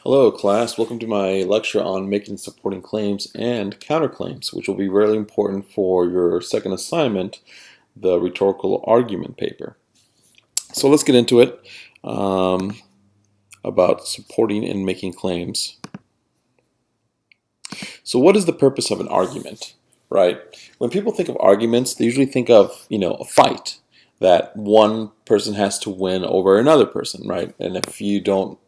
Hello class, welcome to my lecture on making supporting claims and counterclaims, which will be really important for your second assignment, the rhetorical argument paper. So let's get into it about supporting and making claims. So what is the purpose of an argument, right? When people think of arguments, they usually think of, a fight that one person has to win over another person, right? And if you don't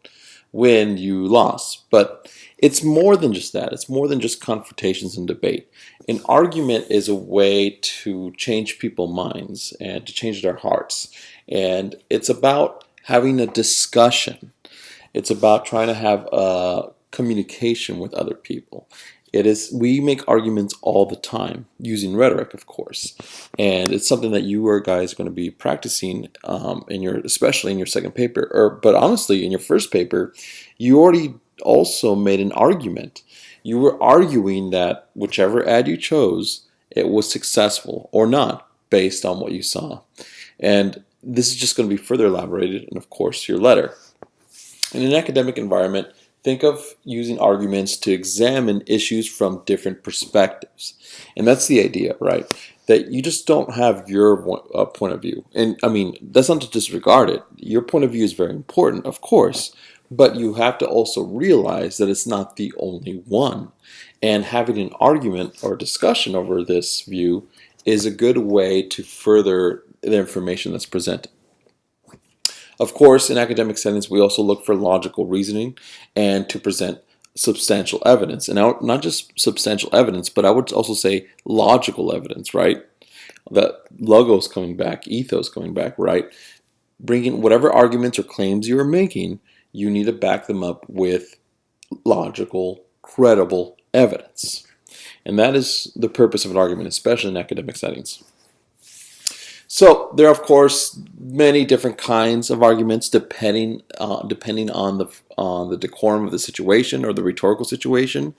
win, you lost. But it's more than just that. It's more than just confrontations and debate. An argument is a way to change people's minds and to change their hearts. And it's about having a discussion. It's about trying to have a communication with other people. We make arguments all the time using rhetoric, of course, and it's something that you guys are going to be practicing especially in your second paper, but honestly in your first paper, you already also made an argument. You were arguing that whichever ad you chose, it was successful or not based on what you saw, and this is just going to be further elaborated in, of course, your letter. In an academic environment, think of using arguments to examine issues from different perspectives. And that's the idea, right? That you just don't have your point of view. And I mean, that's not to disregard it. Your point of view is very important, of course, but you have to also realize that it's not the only one. And having an argument or discussion over this view is a good way to further the information that's presented. Of course, in academic settings, we also look for logical reasoning and to present substantial evidence. And not just substantial evidence, but I would also say logical evidence, right? That logos coming back, ethos coming back, right? Bringing whatever arguments or claims you are making, you need to back them up with logical, credible evidence. And that is the purpose of an argument, especially in academic settings. So there are, of course, many different kinds of arguments depending on the decorum of the situation or the rhetorical situation.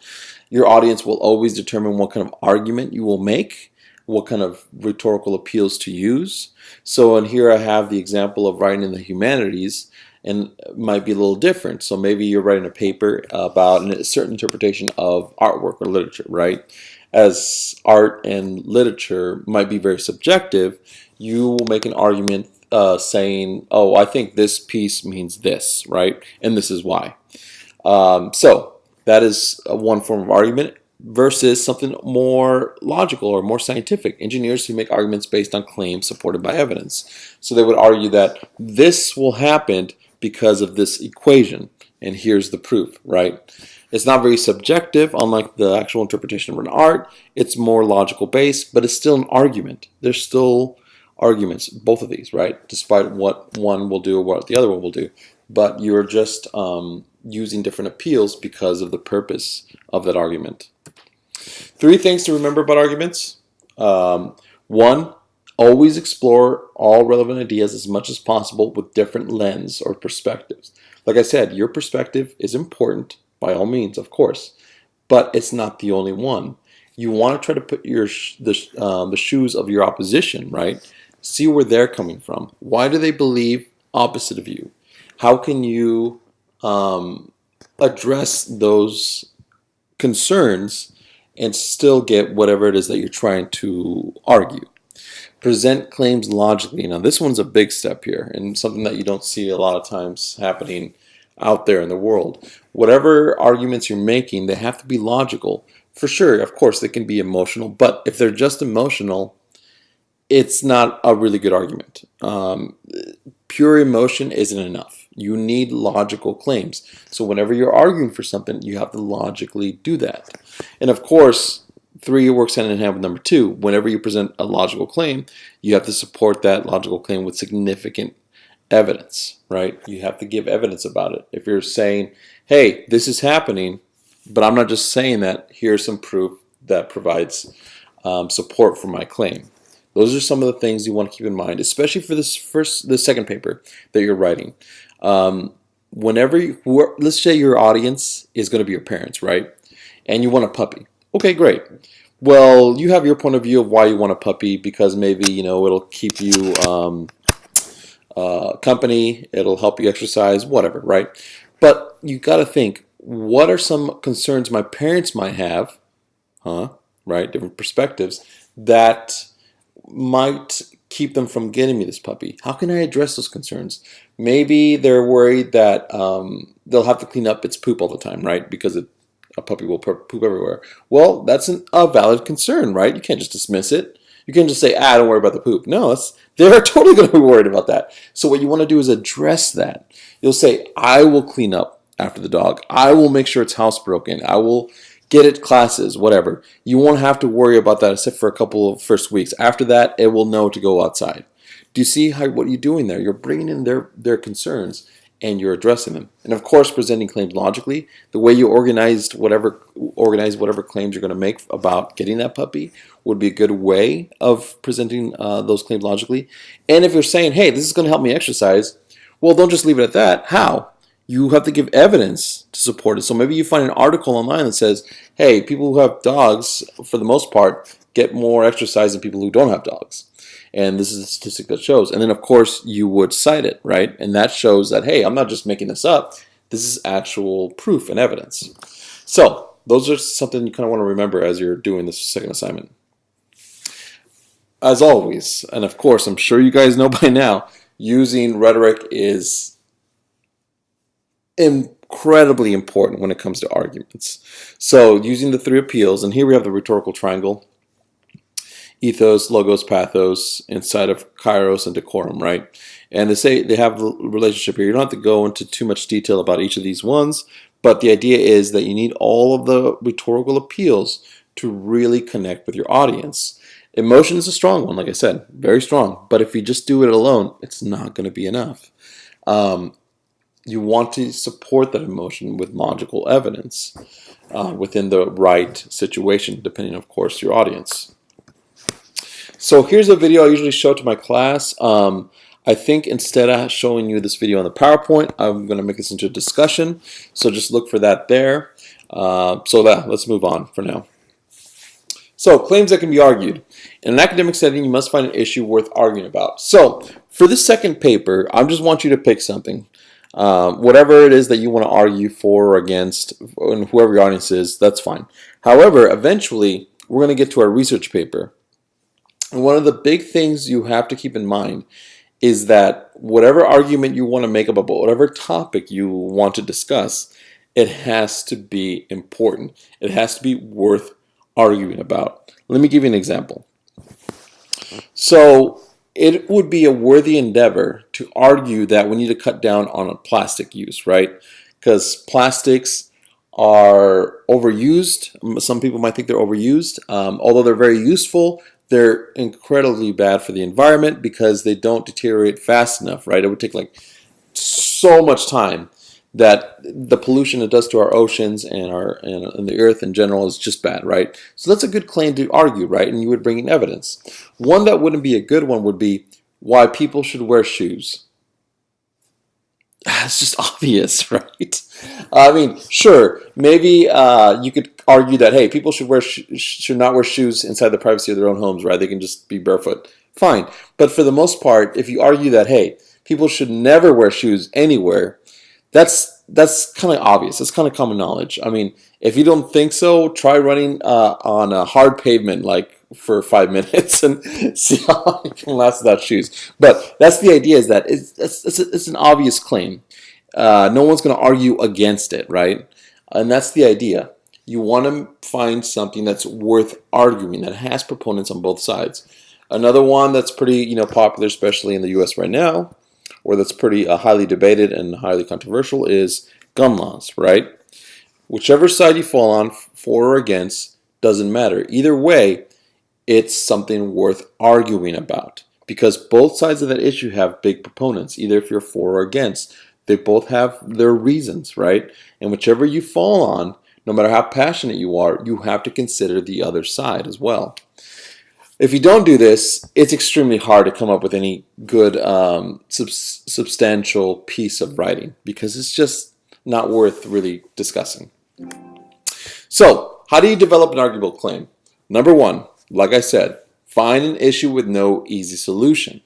Your audience will always determine what kind of argument you will make, what kind of rhetorical appeals to use. So in here I have the example of writing in the humanities, and it might be a little different. So maybe you're writing a paper about a certain interpretation of artwork or literature, right? As art and literature might be very subjective, you will make an argument saying, oh, I think this piece means this, right? And this is why. So that is one form of argument versus something more logical or more scientific. Engineers who make arguments based on claims supported by evidence. So they would argue that this will happen because of this equation, and here's the proof, right? It's not very subjective, unlike the actual interpretation of an art. It's more logical based, but it's still an argument. There's still arguments, both of these, right? Despite what one will do or what the other one will do. But you're just using different appeals because of the purpose of that argument. 3 things to remember about arguments. 1, always explore all relevant ideas as much as possible with different lens or perspectives. Like I said, your perspective is important, by all means, of course, but it's not the only one. You want to try to put the shoes of your opposition, right? See where they're coming from. Why do they believe opposite of you? How can you address those concerns and still get whatever it is that you're trying to argue? Present claims logically. Now this one's a big step here and something that you don't see a lot of times happening out there in the world. Whatever arguments you're making, they have to be logical. For sure, of course, they can be emotional, but if they're just emotional, it's not a really good argument. Pure emotion isn't enough. You need logical claims. So whenever you're arguing for something, you have to logically do that. And of course, 3 works hand in hand with number 2. Whenever you present a logical claim, you have to support that logical claim with significant evidence, right? You have to give evidence about it. If you're saying, hey, this is happening, but I'm not just saying that, here's some proof that provides support for my claim. Those are some of the things you want to keep in mind, especially for the second paper that you're writing. Let's say your audience is going to be your parents, right? And you want a puppy. Okay, great. Well, you have your point of view of why you want a puppy because maybe, it'll keep you company, it'll help you exercise, whatever, right? But you got to think, what are some concerns my parents might have, right? Different perspectives that might keep them from getting me this puppy. How can I address those concerns? Maybe they're worried that they'll have to clean up its poop all the time, right? Because a puppy will poop everywhere. Well, that's a valid concern, right? You can't just dismiss it. You can't just say, don't worry about the poop. No, they're totally going to be worried about that. So what you want to do is address that. You'll say, I will clean up after the dog. I will make sure it's housebroken. I will get it classes, whatever. You won't have to worry about that except for a couple of first weeks. After that, it will know to go outside. Do you see what you're doing there? You're bringing in their concerns and you're addressing them. And of course, presenting claims logically. The way you organize whatever claims you're going to make about getting that puppy would be a good way of presenting those claims logically. And if you're saying, hey, this is going to help me exercise, well, don't just leave it at that. How? You have to give evidence to support it. So maybe you find an article online that says, hey, people who have dogs, for the most part, get more exercise than people who don't have dogs. And this is a statistic that shows. And then, of course, you would cite it, right? And that shows that, hey, I'm not just making this up. This is actual proof and evidence. So those are something you kind of want to remember as you're doing this second assignment. As always, and of course, I'm sure you guys know by now, using rhetoric is incredibly important when it comes to arguments. So using the three appeals, and here we have the rhetorical triangle: ethos, logos, pathos, inside of kairos and decorum, right? And they have the relationship here. You don't have to go into too much detail about each of these ones, but the idea is that you need all of the rhetorical appeals to really connect with your audience. Emotion is a strong one, like I said, very strong. But if you just do it alone, it's not going to be enough. You want to support that emotion with logical evidence within the right situation, depending, of course, your audience. So here's a video I usually show to my class. I think instead of showing you this video on the PowerPoint, I'm going to make this into a discussion. So just look for that there. Let's move on for now. So, claims that can be argued. In an academic setting, you must find an issue worth arguing about. So, for this second paper, I just want you to pick something. Whatever it is that you want to argue for or against, and whoever your audience is, that's fine. However, eventually, we're going to get to our research paper. And one of the big things you have to keep in mind is that whatever argument you want to make about whatever topic you want to discuss, it has to be important. It has to be worth arguing about. Let me give you an example. So it would be a worthy endeavor to argue that we need to cut down on a plastic use, right? Because plastics are overused. Some people might think they're overused. Although they're very useful, they're incredibly bad for the environment because they don't deteriorate fast enough, right? It would take like so much time that the pollution it does to our oceans and the earth in general is just bad, right? So that's a good claim to argue, right? And you would bring in evidence. One that wouldn't be a good one would be why people should wear shoes. It's just obvious, right? I mean, sure, maybe you could argue that, hey, people should not wear shoes inside the privacy of their own homes, right? They can just be barefoot. Fine. But for the most part, if you argue that, hey, people should never wear shoes anywhere, that's kind of obvious. That's kind of common knowledge. I mean, if you don't think so, try running on a hard pavement like for 5 minutes and see how long you can last without shoes. But that's the idea, is that it's an obvious claim. No one's going to argue against it, right? And that's the idea. You want to find something that's worth arguing, that has proponents on both sides. Another one that's pretty popular, especially in the U.S. right now, or that's pretty highly debated and highly controversial, is gun laws, right? Whichever side you fall on, for or against, doesn't matter. Either way, it's something worth arguing about because both sides of that issue have big proponents, either if you're for or against. They both have their reasons, right? And whichever you fall on, no matter how passionate you are, you have to consider the other side as well. If you don't do this, it's extremely hard to come up with any good substantial piece of writing because it's just not worth really discussing. So, how do you develop an arguable claim? Number one, like I said, find an issue with no easy solution.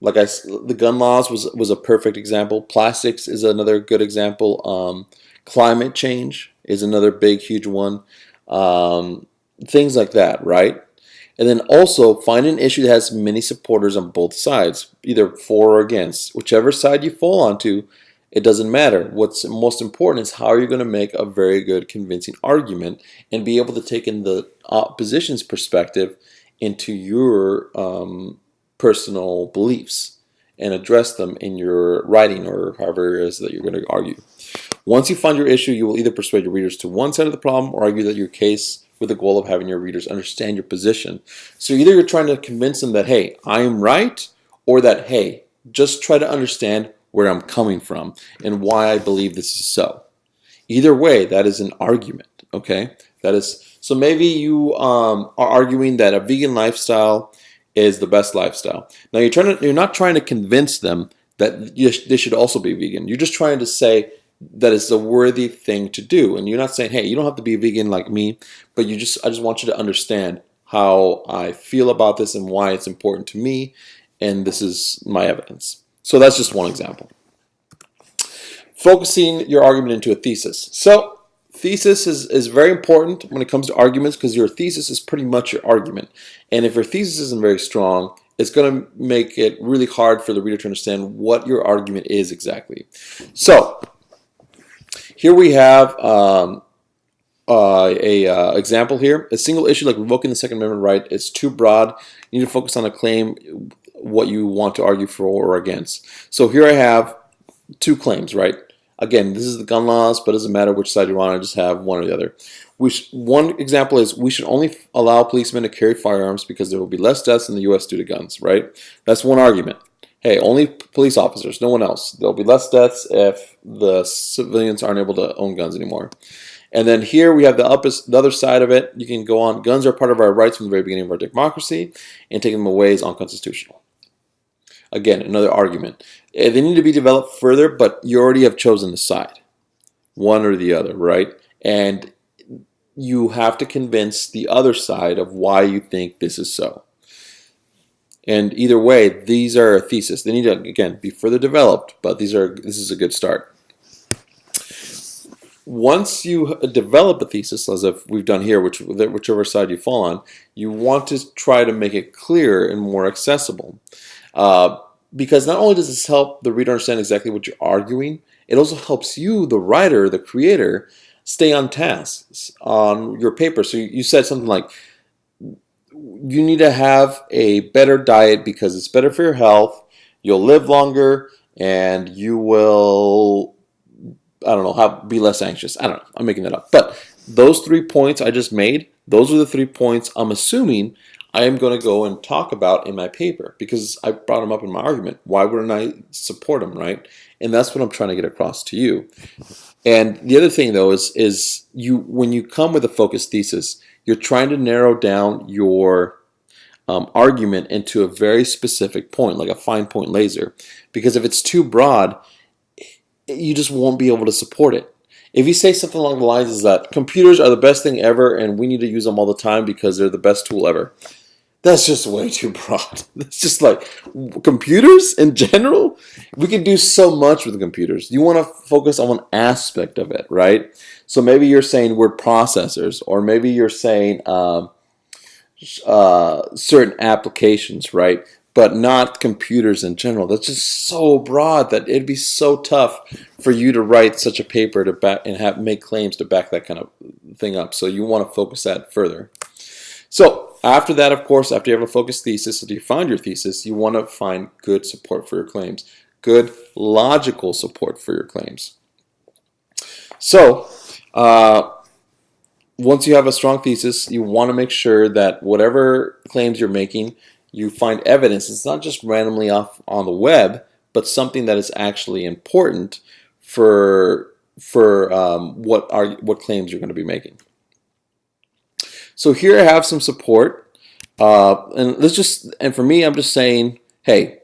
The gun laws was a perfect example. Plastics is another good example. Climate change is another big, huge one. Things like that, right? And then also find an issue that has many supporters on both sides, either for or against. Whichever side you fall onto, it doesn't matter. What's most important is how you're going to make a very good, convincing argument and be able to take in the opposition's perspective into your personal beliefs and address them in your writing or however it is that you're going to argue. Once you find your issue, you will either persuade your readers to one side of the problem or argue that your case with the goal of having your readers understand your position. So either you're trying to convince them that, hey, I am right, or that, hey, just try to understand where I'm coming from and why I believe this is so. Either way, that is an argument, okay? That is, so maybe you are arguing that a vegan lifestyle is the best lifestyle. Now you're not trying to convince them that they should also be vegan. You're just trying to say that it's a worthy thing to do. And you're not saying, hey, you don't have to be vegan like me, but I just want you to understand how I feel about this and why it's important to me, and this is my evidence. So that's just one example. Focusing your argument into a thesis. So thesis is very important when it comes to arguments because your thesis is pretty much your argument. And if your thesis isn't very strong, it's going to make it really hard for the reader to understand what your argument is exactly. So here we have example here. A single issue like revoking the Second Amendment right is too broad. You need to focus on a claim, what you want to argue for or against. So here I have two claims, right? Again, this is the gun laws, but it doesn't matter which side you're on. I just have one or the other. One example is we should only allow policemen to carry firearms because there will be less deaths in the U.S. due to guns, right? That's one argument. Hey, only police officers, no one else. There'll be less deaths if the civilians aren't able to own guns anymore. And then here we have the other side of it. You can go on. Guns are part of our rights from the very beginning of our democracy, and taking them away is unconstitutional. Again, another argument. They need to be developed further, but you already have chosen the side, one or the other, right? And you have to convince the other side of why you think this is so. And either way, these are a thesis. They need to, again, be further developed, but this is a good start. Once you develop a thesis, as if we've done here, whichever side you fall on, you want to try to make it clear and more accessible. Because not only does this help the reader understand exactly what you're arguing, it also helps you, the writer, the creator, stay on task on your paper. So you said something like, you need to have a better diet because it's better for your health, you'll live longer, and you will, I don't know, be less anxious. I don't know, I'm making that up. But those 3 points I just made, those are the 3 points I'm assuming I am going to go and talk about in my paper because I brought them up in my argument. Why wouldn't I support them, right? And that's what I'm trying to get across to you. And the other thing, though, is when you come with a focused thesis, you're trying to narrow down your argument into a very specific point, like a fine point laser. Because if it's too broad, you just won't be able to support it. If you say something along the lines is that computers are the best thing ever and we need to use them all the time because they're the best tool ever, that's just way too broad. It's just like computers in general, we can do so much with computers. You want to focus on one aspect of it, right? So maybe you're saying word processors, or maybe you're saying certain applications, right? But not computers in general. That's just so broad that it'd be so tough for you to write such a paper to back and make claims to back that kind of thing up. So you want to focus that further. So after that, of course, after you have a focused thesis, after you find your thesis, you want to find good support for your claims, good logical support for your claims. So once you have a strong thesis, you want to make sure that whatever claims you're making, you find evidence. It's not just randomly off on the web, but something that is actually important for what claims you're going to be making. So here I have some support, and for me, I'm just saying, hey,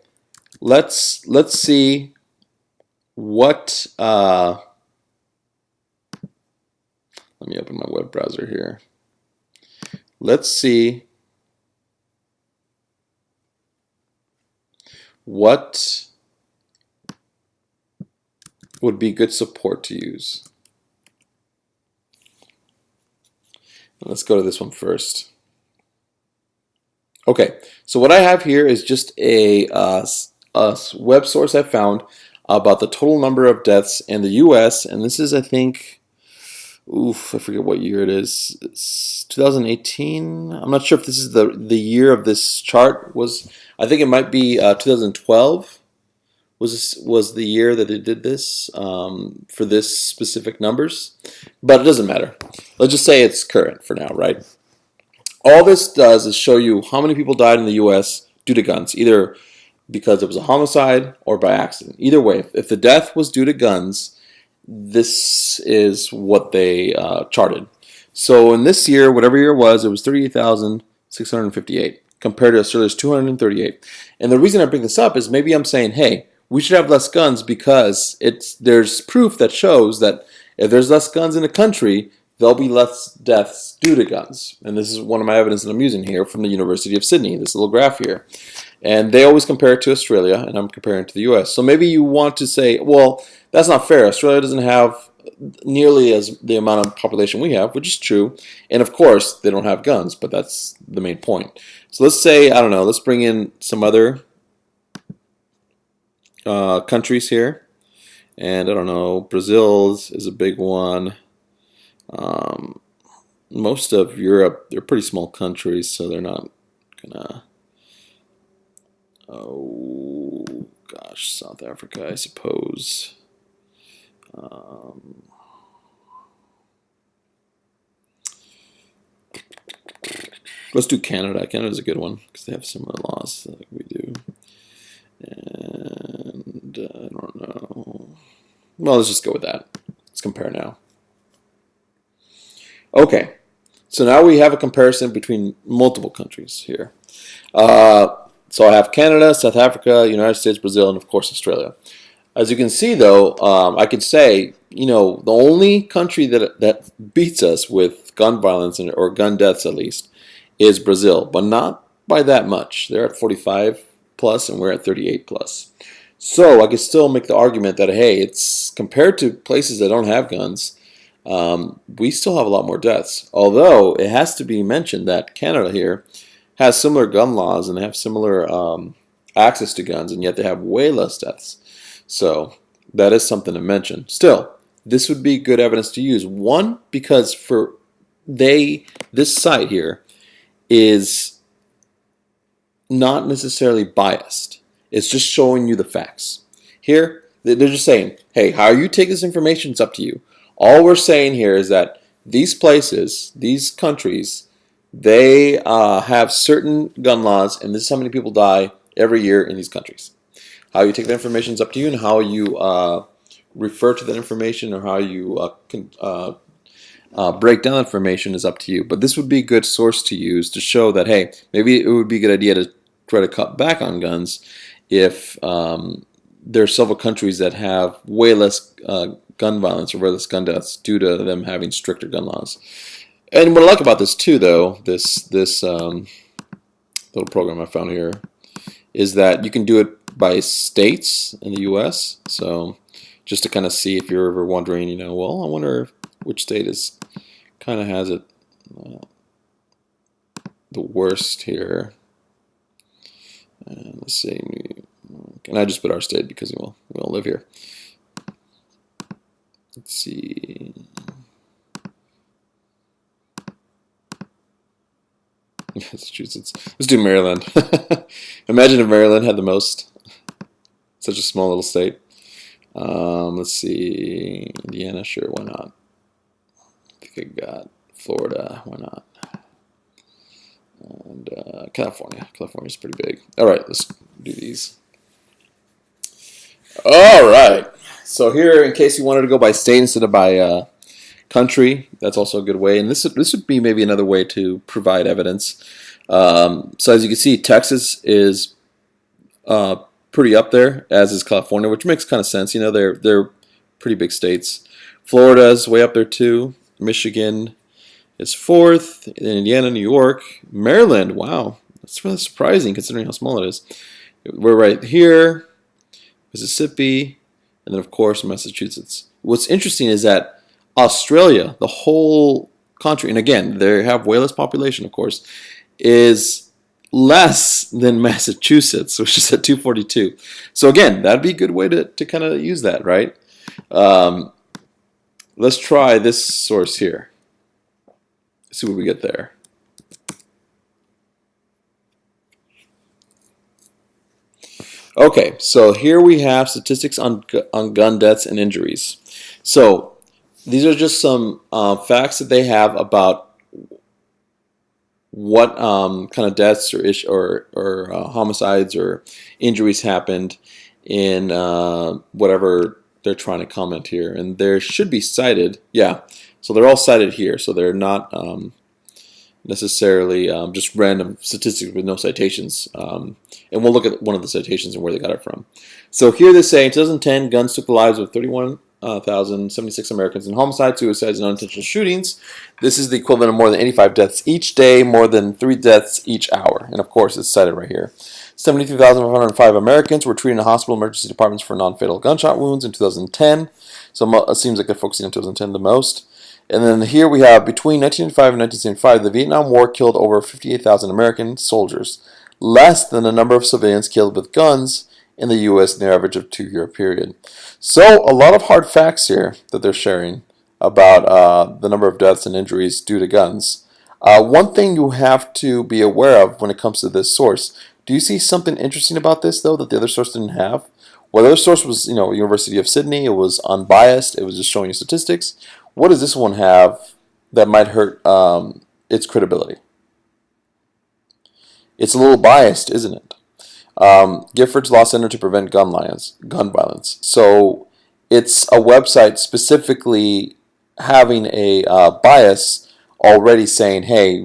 let's see what. Let me open my web browser here. Let's see what would be good support to use? Let's go to this one first. Okay, so what I have here is just a web source I found about the total number of deaths in the U.S., and this is, I think, I forget what year it is. It's 2018. I'm not sure if this is the year of this chart. I think it might be 2012 was the year that it did this for this specific numbers, but it doesn't matter. Let's just say it's current for now, right? All this does is show you how many people died in the U.S. due to guns, either because it was a homicide or by accident. Either way, if the death was due to guns, this is what they charted. So in this year, whatever year it was 38,658 compared to Australia's 238. And the reason I bring this up is maybe I'm saying, hey, we should have less guns because there's proof that shows that if there's less guns in a country, there'll be less deaths due to guns. And this is one of my evidence that I'm using here from the University of Sydney, this little graph here. And they always compare it to Australia, and I'm comparing it to the US. So maybe you want to say, well, that's not fair. Australia doesn't have nearly as the amount of population we have, which is true. And of course, they don't have guns, but that's the main point. So let's say, I don't know, let's bring in some other countries here. And I don't know, Brazil is a big one. Most of Europe, they're pretty small countries, so they're not gonna. Oh gosh, South Africa, I suppose. Let's do Canada. Canada's a good one because they have similar laws like we do. And I don't know. Well, let's just go with that. Let's compare now. Okay, so now we have a comparison between multiple countries here. So I have Canada, South Africa, United States, Brazil, and of course Australia. As you can see, though, I could say, the only country that beats us with gun violence or gun deaths at least is Brazil, but not by that much. They're at 45 plus, and we're at 38 plus. So I could still make the argument that hey, it's compared to places that don't have guns. We still have a lot more deaths. Although it has to be mentioned that Canada here has similar gun laws and they have similar access to guns, and yet they have way less deaths. So that is something to mention. Still, this would be good evidence to use. One, because this site here is not necessarily biased. It's just showing you the facts. Here, they're just saying, hey, how you take this information is up to you. All we're saying here is that these places, these countries, they have certain gun laws, and this is how many people die every year in these countries. How you take that information is up to you, and how you refer to that information or how you break down information is up to you. But this would be a good source to use to show that, hey, maybe it would be a good idea to try to cut back on guns if there are several countries that have way less gun violence or way less gun deaths due to them having stricter gun laws. And what I like about this too, though, this little program I found here, is that you can do it by states in the U.S. So just to kind of see if you're ever wondering, well, I wonder which state is kind of has it the worst here. And let's see. And I just put our state because we all live here. Let's see. Massachusetts. Let's do Maryland. Imagine if Maryland had the most. Such a small little state. Let's see. Indiana, sure, why not? I think I got Florida, why not? And California. California's pretty big. All right, let's do these. All right. So here, in case you wanted to go by state instead of by country, that's also a good way. And this would be maybe another way to provide evidence. So as you can see, Texas is pretty up there, as is California, which makes kind of sense. They're pretty big states. Florida is way up there too. Michigan is fourth. Indiana, New York, Maryland. Wow, that's really surprising considering how small it is. We're right here, Mississippi, and then of course Massachusetts. What's interesting is that Australia, the whole country, and again, they have way less population, of course, is less than Massachusetts, which is at 242. So again, that'd be a good way to kind of use that, right? Let's try this source here. See what we get there. Okay, so here we have statistics on gun deaths and injuries. So these are just some facts that they have about what kind of deaths or homicides or injuries happened in whatever they're trying to comment here. And they should be cited. Yeah, so they're all cited here. So they're not necessarily just random statistics with no citations. And we'll look at one of the citations and where they got it from. So here they say, in 2010, guns took the lives of 31,076 Americans in homicides, suicides, and unintentional shootings. This is the equivalent of more than 85 deaths each day, more than 3 deaths each hour. And of course, it's cited right here. 73,505 Americans were treated in hospital emergency departments for non-fatal gunshot wounds in 2010. So it seems like they're focusing on 2010 the most. And then here we have, between 1995 and 1975, the Vietnam War killed over 58,000 American soldiers, less than the number of civilians killed with guns in the U.S. in the average of 2-year period. So a lot of hard facts here that they're sharing about the number of deaths and injuries due to guns. One thing you have to be aware of when it comes to this source, do you see something interesting about this, though, that the other source didn't have? Well, the other source was, University of Sydney. It was unbiased. It was just showing you statistics. What does this one have that might hurt its credibility? It's a little biased, isn't it? Giffords Law Center to Prevent Gun Violence. So it's a website specifically having a bias already saying, hey,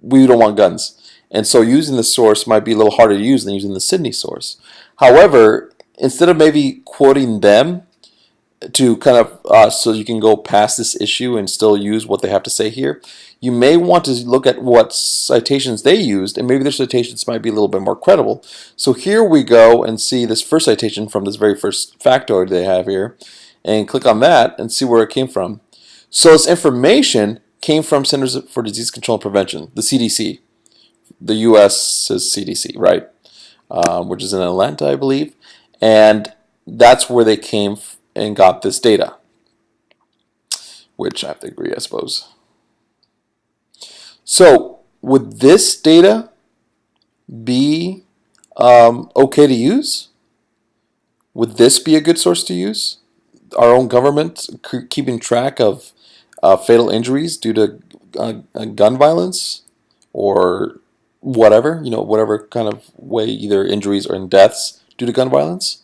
we don't want guns. And so using the source might be a little harder to use than using the Sydney source. However, instead of maybe quoting them to kind of so you can go past this issue and still use what they have to say here, you may want to look at what citations they used, and maybe their citations might be a little bit more credible. So here we go and see this first citation from this very first factoid they have here, and click on that and see where it came from. So this information came from Centers for Disease Control and Prevention, the CDC, the U.S.'s CDC, right? Which is in Atlanta, I believe, and that's where they came and got this data, which I have to agree, I suppose. So would this data be okay to use? Would this be a good source to use? Our own government keeping track of fatal injuries due to gun violence or whatever, whatever kind of way, either injuries or deaths due to gun violence?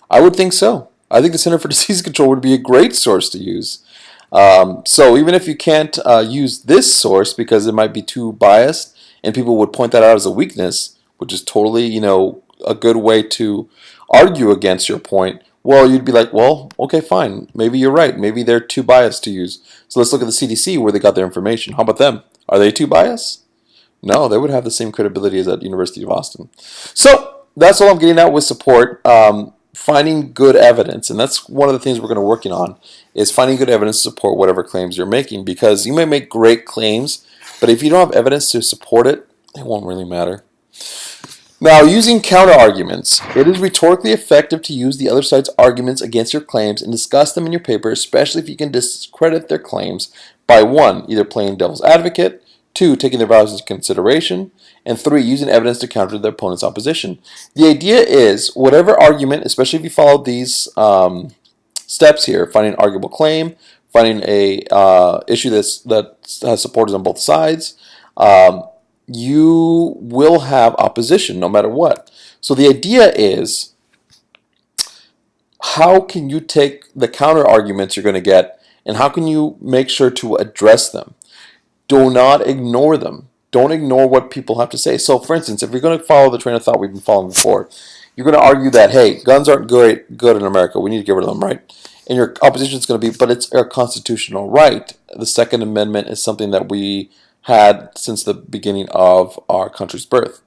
I would think so. I think the Center for Disease Control would be a great source to use. So even if you can't use this source because it might be too biased and people would point that out as a weakness, which is totally, a good way to argue against your point, well, you'd be like, well, okay, fine. Maybe you're right. Maybe they're too biased to use. So let's look at the CDC where they got their information. How about them? Are they too biased? No, they would have the same credibility as at University of Austin. So that's all I'm getting at with support. Finding good evidence, and that's one of the things we're going to be working on, is finding good evidence to support whatever claims you're making, because you may make great claims, but if you don't have evidence to support it, it won't really matter. Now, using counter-arguments. It is rhetorically effective to use the other side's arguments against your claims and discuss them in your paper, especially if you can discredit their claims by 1, either playing devil's advocate, 2, taking their values into consideration, and 3, using evidence to counter their opponent's opposition. The idea is, whatever argument, especially if you follow these steps here, finding an arguable claim, finding a issue that has supporters on both sides, you will have opposition no matter what. So the idea is, how can you take the counter arguments you're going to get, and how can you make sure to address them? Do not ignore them. Don't ignore what people have to say. So, for instance, if you're going to follow the train of thought we've been following before, you're going to argue that, hey, guns aren't good in America. We need to get rid of them, right? And your opposition is going to be, but it's a constitutional right. The Second Amendment is something that we had since the beginning of our country's birth.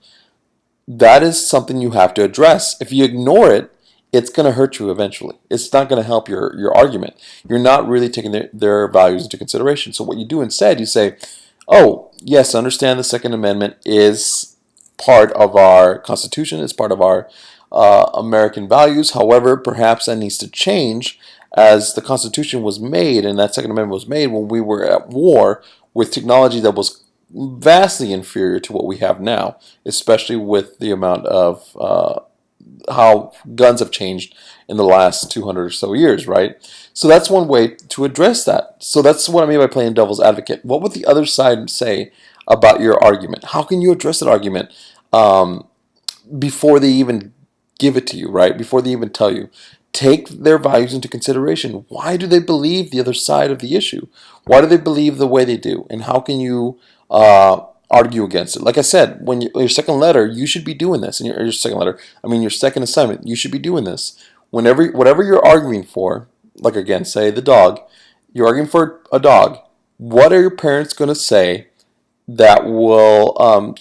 That is something you have to address. If you ignore it, it's going to hurt you eventually. It's not going to help your argument. You're not really taking their values into consideration. So what you do instead, you say, oh, yes, I understand the Second Amendment is part of our Constitution, it's part of our American values. However, perhaps that needs to change as the Constitution was made and that Second Amendment was made when we were at war with technology that was vastly inferior to what we have now, especially with the amount of how guns have changed in the last 200 or so years, right? So that's one way to address that. So that's what I mean by playing devil's advocate. What would the other side say about your argument? How can you address that argument before they even give it to you, right? Before they even tell you? Take their values into consideration. Why do they believe the other side of the issue? Why do they believe the way they do? And how can you argue against it? Like I said, when your second letter, you should be doing this. And your second letter, I mean your second assignment, you should be doing this. Whatever you're arguing for, like again, say the dog, you're arguing for a dog. What are your parents going to say that will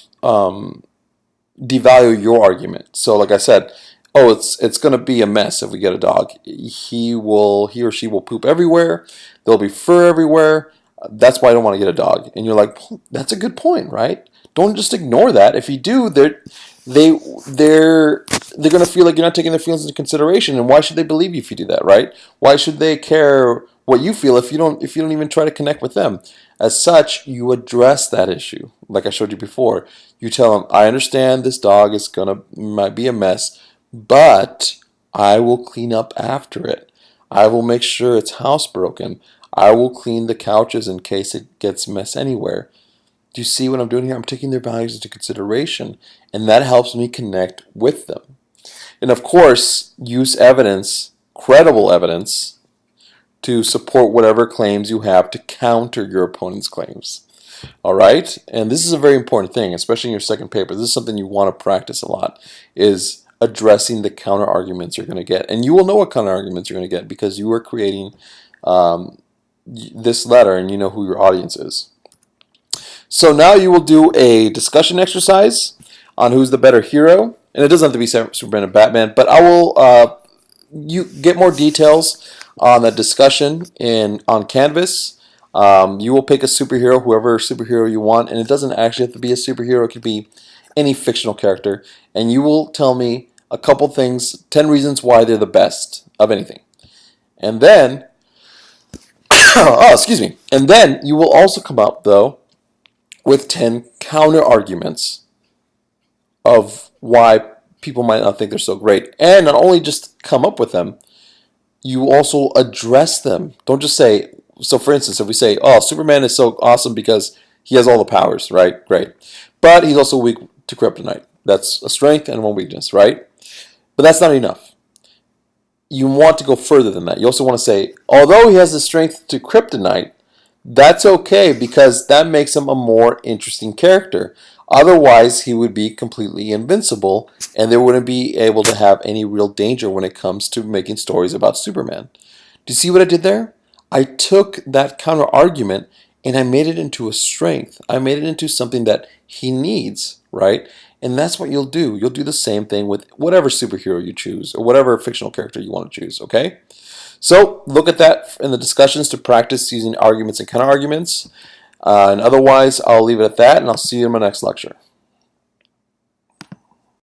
devalue your argument? So, like I said, oh, it's going to be a mess if we get a dog. He or she will poop everywhere. There'll be fur everywhere. That's why I don't want to get a dog. And you're like, that's a good point, right? Don't just ignore that. If you do, they're going to feel like you're not taking their feelings into consideration. And why should they believe you if you do that, right? Why should they care what you feel if you don't even try to connect with them? As such, you address that issue, like I showed you before. You tell them, I understand this dog might be a mess, but I will clean up after it. I will make sure it's housebroken. I will clean the couches in case it gets mess anywhere. Do you see what I'm doing here? I'm taking their values into consideration, and that helps me connect with them. And of course, use evidence, credible evidence, to support whatever claims you have to counter your opponent's claims. All right? And this is a very important thing, especially in your second paper. This is something you want to practice a lot, is addressing the counter arguments you're going to get. And you will know what counter arguments you're going to get because you are creating this letter and you know who your audience is. So now you will do a discussion exercise on who's the better hero. And it doesn't have to be Superman and Batman, but I will you get more details on that discussion on Canvas. You will pick a superhero, whoever superhero you want, and it doesn't actually have to be a superhero. It could be any fictional character. And you will tell me a couple things, 10 reasons why they're the best of anything. And then, excuse me. And then you will also come up, though, with 10 counter arguments of why people might not think they're so great. And not only just come up with them, you also address them. Don't just say, so for instance, if we say, oh, Superman is so awesome because he has all the powers, right? Great. But he's also weak to kryptonite. That's a strength and one weakness, right? But that's not enough. You want to go further than that. You also want to say, although he has the strength to kryptonite, that's okay because that makes him a more interesting character. Otherwise, he would be completely invincible and they wouldn't be able to have any real danger when it comes to making stories about Superman. Do you see what I did there? I took that counter argument and I made it into a strength. I made it into something that he needs, right? And that's what you'll do. You'll do the same thing with whatever superhero you choose or whatever fictional character you want to choose, okay? So look at that in the discussions to practice using arguments and counter arguments. And otherwise, I'll leave it at that, and I'll see you in my next lecture.